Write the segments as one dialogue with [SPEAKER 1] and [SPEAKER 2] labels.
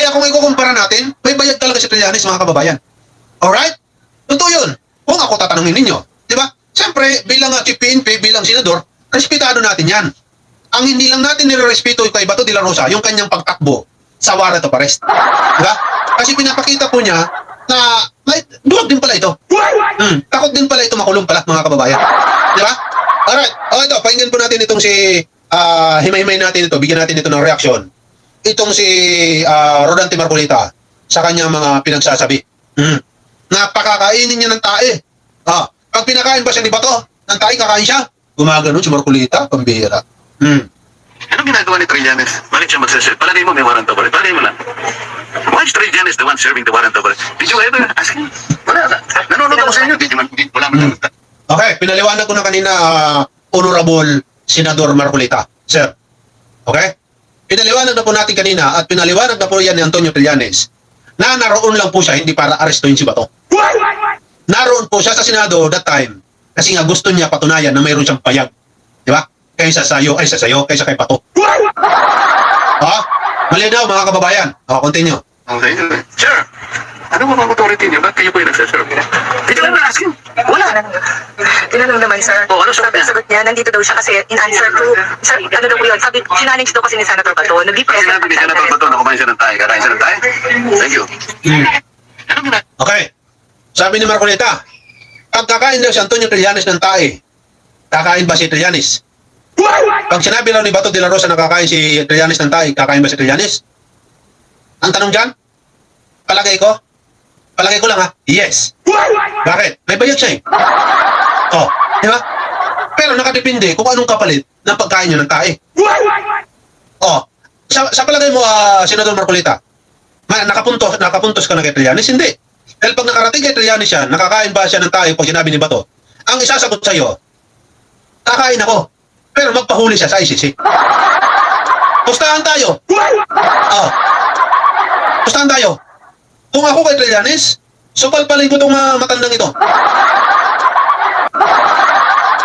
[SPEAKER 1] Kaya kung ikukumpara natin, may bayad talaga si Trillanes, mga kababayan. Alright? Totoo yun. Kung ako tatanungin ninyo, di ba? Siyempre, bilang chief PNP, bilang senador, respetado natin yan. Ang hindi lang natin nirerespeto kay Bato de la Rosa, yung kanyang pagtakbo sa warrant of arrest. Di ba? Kasi pinapakita po niya na may duwag din pala ito. Takot din pala ito makulong pala, mga kababayan. Di ba? Alright. O ito, pakinggan po natin itong si himay-himay natin ito, bigyan natin ito ng reaksyon. Itong si Rodante Marcolita sa kanyang mga pinagsasabi. Napakakainin niya ng tae. Pag pinakain ba siya ni Bato ng tae, kakain siya. Gumaganon si Marcolita, pambihira.
[SPEAKER 2] Anong ginagawa ni Trillanes? Bakit siya magsaserve? Palagay mo may warrant of arrest. Palagay mo lang. Why is Trillanes the one serving the warrant of arrest? Did you ever ask him? Wala. Nanonood ako sa inyo. Wala man.
[SPEAKER 1] Okay, pinaliwanag ko na kanina, Honorable Senador Marcolita. Sir. Okay? Pinaliwanag na po natin kanina at pinaliwanag na po yan ni Antonio Trillanes na naroon lang po siya, hindi para arestuhin si Bato. Naroon po siya sa Senado that time kasi nga gusto niya patunayan na mayroon siyang payag. Di ba? Kaysa kaysa kay Bato. Malinaw, mga kababayan. Continue.
[SPEAKER 2] Okay. Sir, ano ba mga authority niyo? Ba't kayo po yung nagsaserve? Did you ever ask him? Wala.
[SPEAKER 3] Tinanong naman, sir.
[SPEAKER 2] Ano sabi
[SPEAKER 3] Sagot niya, nandito daw siya kasi in answer to, sir, ano daw po yun? Sabi, challenge daw kasi ni Senator Bato.
[SPEAKER 2] Kaya sabi ni Senator Bato na kumain siya ng tayo. Kakain siya ng tayo? Thank you.
[SPEAKER 1] Okay. Sabi ni Marcolita, pag kakain daw si Antonio Trillanes ng tae, kakain ba si Trillanes? Pag sinabi daw ni Bato de la Rosa na kakain si Trillanes ng tae, kakain ba si Trillanes? Ang tanong dyan, palagay ko lang yes. Bakit? May bayad siya eh. Di ba? Pero nakadepende kung anong kapalit ng pagkain niyo ng tae. Sa palagay mo, Senador Marcolita, nakapuntos ka na kay Trillanes? Hindi. Dahil pag nakarating kay Trillanes siya, nakakain ba siya ng tae pag sinabi ni Bato? Ang isasagot sa'yo, kakain ako. Pero magpahuli siya sa ICC. Pustahan tayo. Pustahan tayo. Kung ako kay Trillanes, supalpalin ko itong matandang ito.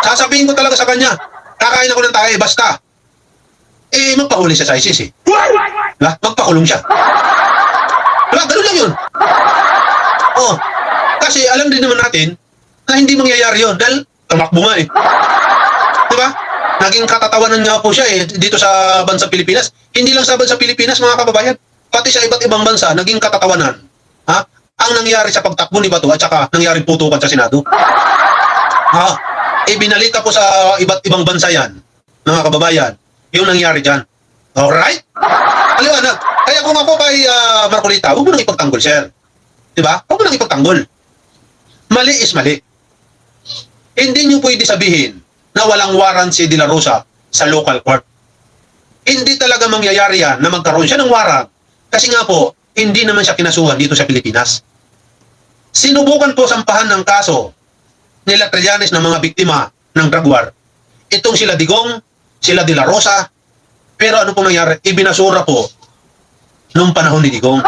[SPEAKER 1] Sasabihin ko talaga sa kanya, kakain ako ng tae, basta. Magpahuli siya sa ICC. Diba? Magpakulong siya. Diba? Ganun lang yun. Kasi alam din naman natin na hindi mangyayari yun dahil tumakbo nga eh. Diba? Naging katatawanan nga po siya dito sa bansang Pilipinas. Hindi lang sa bansang Pilipinas, mga kababayan. Pati sa iba't ibang bansa, naging katatawanan. Ang nangyari sa pagtakbo ni Bato at saka nangyari putukan sa Senado. Ibinalita po sa iba't ibang bansa yan, mga kababayan, yung nangyari dyan. Alright? Aliwanag. Kaya kung ako kay Marcolita, huwag mo nang ipagtanggol, sir. Diba? Huwag mo nang ipagtanggol. Mali is mali. Hindi nyo pwede sabihin na walang warrant si De La Rosa sa local court. Hindi talaga mangyayari yan na magkaroon siya ng warrant kasi nga po, hindi naman siya kinasuhan dito sa Pilipinas. Sinubukan po sampahan ng kaso nila Trillanes ng mga biktima ng drug war. Itong sila Digong, sila De La Rosa, pero ano po nangyari? Ibinasura po nung panahon ni Digong.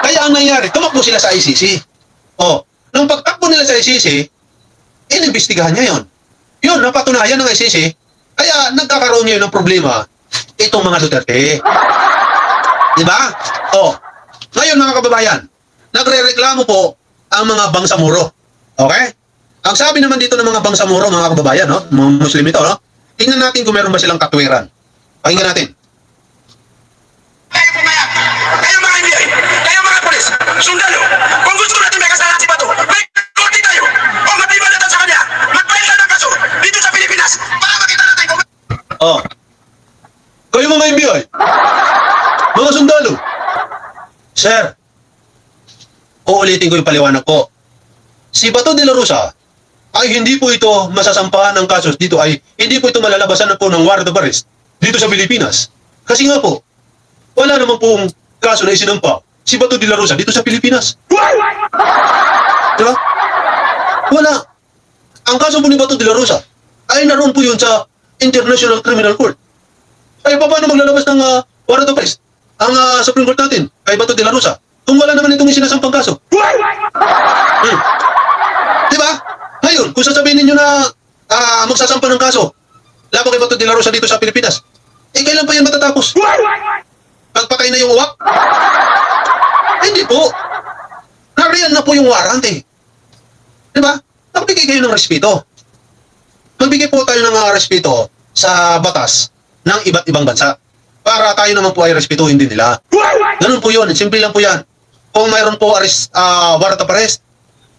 [SPEAKER 1] Kaya ang nangyari, tumakbo sila sa ICC. Nung pagtakbo nila sa ICC, inimbestigahan niya yon. Yun, napatunayan ng ICC, kaya nagkakaroon niya ng problema itong mga Duterte. Diba? Ngayon mga kababayan, nagre-reklamo po ang mga bangsamoro. Okay? Ang sabi naman dito ng mga bangsamoro, mga kababayan, mga Muslim ito, tingnan natin kung meron ba silang katwiran. Pakinggan natin.
[SPEAKER 4] Kayo pumayag, kayo mga NBI, kayo mga polis, sundalo, kung gusto natin may kasalanan si Bato, may korte tayo, o matibalatan sa kanya, mag-file tayo ng kaso dito sa Pilipinas, para makita natin kung...
[SPEAKER 1] Kayo mga NBI, mga sundalo. Sir, uulitin ko yung paliwanag ko. Si Bato de la Rosa ay hindi po ito masasampahan ng kasos dito ay hindi po ito malalabasan na po ng warrant of arrest dito sa Pilipinas. Kasi nga po, wala naman pong kaso na isinampa si Bato de la Rosa dito sa Pilipinas. Diba? Wala. Ang kaso po ni Bato de la Rosa ay naroon po yun sa International Criminal Court. Ay paano maglalabas ng warrant of arrest ang Supreme Court natin kay Bato de la Rosa kung wala naman itong isinasampang kaso? Diba? Ngayon, kung sasabihin ninyo na magsasampa ng kaso laban kay Bato de la Rosa dito sa Pilipinas, kailan pa yan matatapos? Pagpatay na yung uwak? Hindi po. Nariyan na po yung warrant eh. Di ba? Magbigay kayo ng respeto. Magbigay po tayo ng respeto sa batas ng iba't ibang bansa. Para tayo naman po ay respetuhin din nila. Ganun po yun. Simple lang po yan. Kung mayroon po warrant of arrest,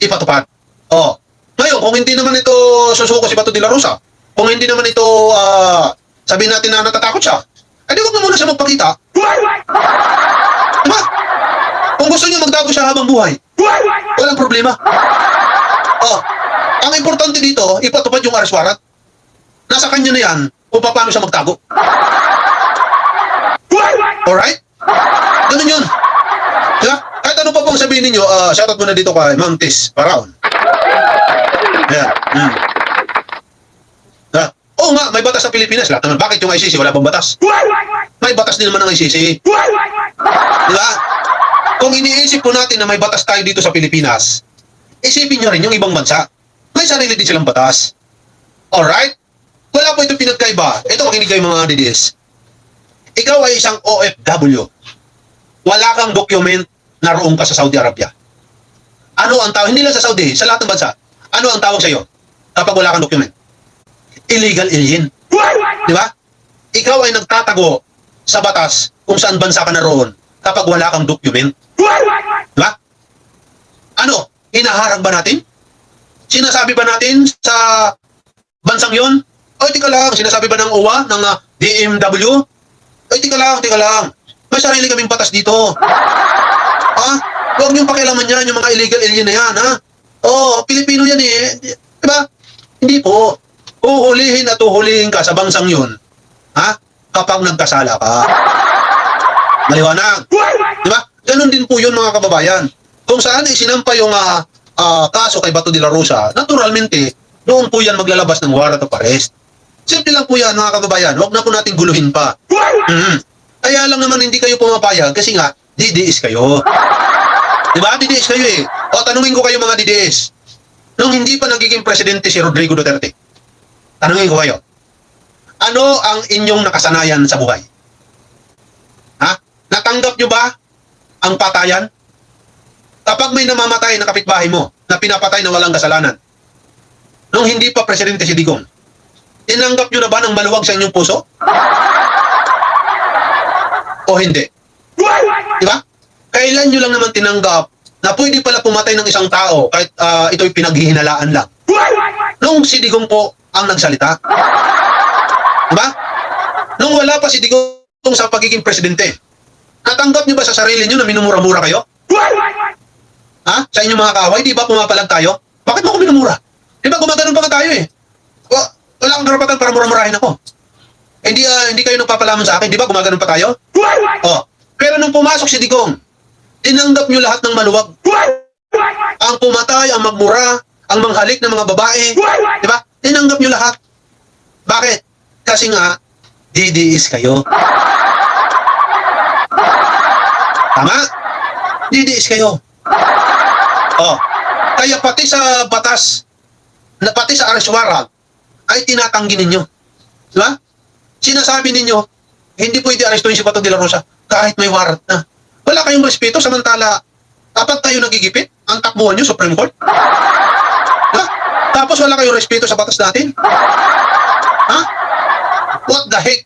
[SPEAKER 1] ipatupad. Oh. Ngayon, kung hindi naman ito susuko si Bato de la Rosa, kung hindi naman ito sabihin natin na natatakot siya, ay di wag na muna siya magpakita. Diba? Kung gusto niya magtago siya habang buhay, walang problema. Oh. Ang importante dito, ipatupad yung arrest warrant. Nasa kanya na yan kung paano siya magtago. Alright? Ganun yun. Diba? Kahit ano pa pong sabihin ninyo, shoutout muna dito kay Ma'am Tess Paraon. Ayan. Diba? Oo nga, may batas sa Pilipinas. Lahat naman, bakit yung ICC wala bang batas? May batas din naman ng ICC. Diba? Kung iniisip po natin na may batas tayo dito sa Pilipinas, isipin nyo rin yung ibang bansa. May sarili din silang batas. Alright? Wala po ito pinagkaiba. Ito makinig kayo mga DDS. Ikaw ay isang OFW. Wala kang document na roong ka sa Saudi Arabia. Ano ang tawag? Hindi lang sa Saudi, sa lahat ng bansa. Ano ang tawag sa iyo kapag wala kang document? Illegal alien. Di ba? Ikaw ay nagtatago sa batas kung saan bansa ka na roon kapag wala kang document. Di ba? Ano? Hinaharang ba natin? Sinasabi ba natin sa bansang yon? Oy, tika lang. Sinasabi ba ng OWA, ng DMW? Oy, tika lang. May sarili kaming batas dito. Ha? Huwag niyong pakialaman yan, yung mga illegal alien na yan, ha? Oo, Pilipino yan eh. Diba? Hindi po. Uhulihin at uhulihin ka sa bansang yun, ha? Kapag nagkasala ka. Maliwanag. Diba? Ganun din po yun mga kababayan. Kung saan isinampa yung kaso kay Bato de la Rosa, naturalmente, doon po yan maglalabas ng warrant of arrest. Simple lang po yan mga kababayan. Huwag na po natin guluhin pa. Kaya lang naman hindi kayo pumapayag kasi nga, DDS kayo. Diba? DDS kayo eh. O tanungin ko kayo mga DDS. Nung hindi pa nagiging presidente si Rodrigo Duterte, tanungin ko kayo, ano ang inyong nakasanayan sa buhay? Ha? Natanggap nyo ba ang patayan? Kapag may namamatay na kapitbahay mo, na pinapatay na walang kasalanan, nung hindi pa presidente si Digong, tinanggap nyo na ba ng maluwag sa inyong puso? O hindi? Diba? Kailan nyo lang naman tinanggap na pwede pala pumatay ng isang tao kahit ito'y pinaghihinalaan lang? Nung si Digong po ang nagsalita. Diba? Nung wala pa si Digong sa pagiging presidente, natanggap nyo ba sa sarili nyo na minumura-mura kayo? Ha? Sa inyong mga kaaway, di ba pumapalag tayo? Bakit mo ako minumura? Di ba gumaganon pa nga tayo eh? Wala kang karapatan para mura-murahin ako. Hindi kayo nagpapalaman sa akin, di ba gumaganon pa tayo? Oh. Pero nung pumasok si Digong, tinanggap nyo lahat ng maluwag. Ang pumatay, ang magmura, ang manghalik ng mga babae, di ba? Tinanggap nyo lahat. Bakit? Kasi nga, DDS kayo. Tama? DDS kayo. Oh. Kaya pati sa batas, na pati sa arrest warrant, ay tinatanggi ninyo. Di ba? Sinasabi ninyo, hindi pwede arestuhin si Bato de la Rosa kahit may warrant na. Wala kayong respeto samantala kapag tayo nagigipit, ang takbuhan nyo, Supreme Court. Diba? Tapos wala kayong respeto sa batas natin. Ha? What the heck?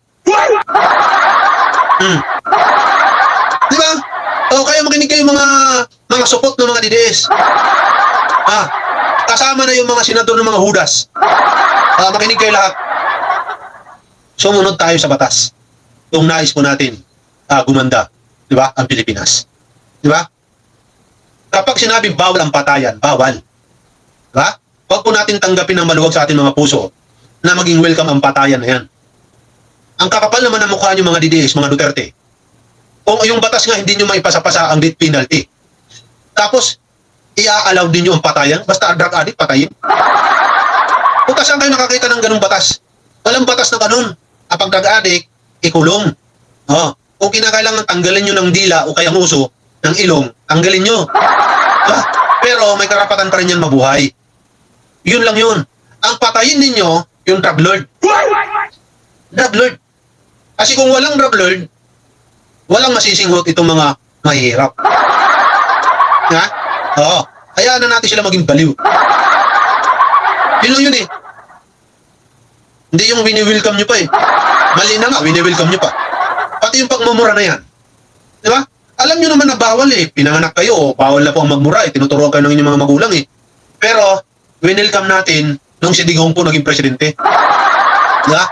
[SPEAKER 1] Diba? O kaya makinig kayo mga support ng mga DDS. Kasama na yung mga senador ng mga hudas. Makinig kayo lahat. Sumunod tayo sa batas. Kung nais po natin gumanda, di ba, ang Pilipinas. Di ba? Kapag sinabing bawal ang patayan, bawal. Di ba? Huwag po natin tanggapin ng maluwag sa ating mga puso na maging welcome ang patayan na yan. Ang kakapal naman ng mukha nyo mga DDS, mga Duterte, kung yung batas nga hindi nyo maipasa-pasa ang death penalty, tapos i-allow din nyo ang patayan, basta drug addict, patayin. Kung saan kayo nakakita ng ganung batas? Walang batas na ganun. Kapag drug addict, ikulong. Kung kinakailangan tanggalin nyo ng dila o kaya nguso ng ilong, tanggalin nyo. Pero may karapatan pa rin yan mabuhay. Yun lang yun. Ang patayin ninyo, yung drug lord. Drug lord. Kasi kung walang drug lord, walang masisinghot itong mga mahihirap. Ha? Oo. Hayaan na natin sila maging baliw. Yun lang yun eh. Hindi yung wini-welcome nyo pa eh. Mali na nga, wini-welcome nyo pa. Pati yung pagmumura na yan. Di ba? Alam nyo naman na bawal eh. Pinanganak kayo, bawal na po ang magmura eh. Tinuturuan kayo ng inyong mga magulang eh. Pero, winelcome natin nung si Digong po naging presidente. Di ba?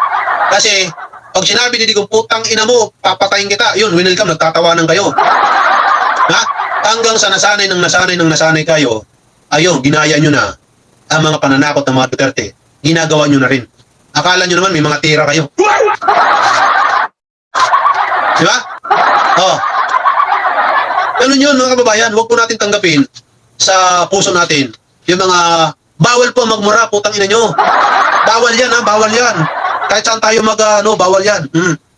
[SPEAKER 1] Kasi, pag sinabi ni Digong, putang ina mo, papatayin kita. Yun, winelcome, nagtatawanan kayo. Ha? Hanggang sa nasanay kayo, ayun, ginaya nyo na ang mga pananakot ng mga Duterte. Ginagawa nyo na rin. Akala nyo naman may mga tira kayo. Di ba? Oh. Ganun yun mga kababayan, huwag po natin tanggapin sa puso natin yung mga bawal po magmura, putang ina nyo. Bawal yan ha, bawal yan. Kahit saan tayo bawal yan.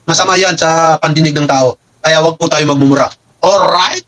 [SPEAKER 1] Masama yan sa pandinig ng tao. Kaya huwag po tayo magmumura. Alright?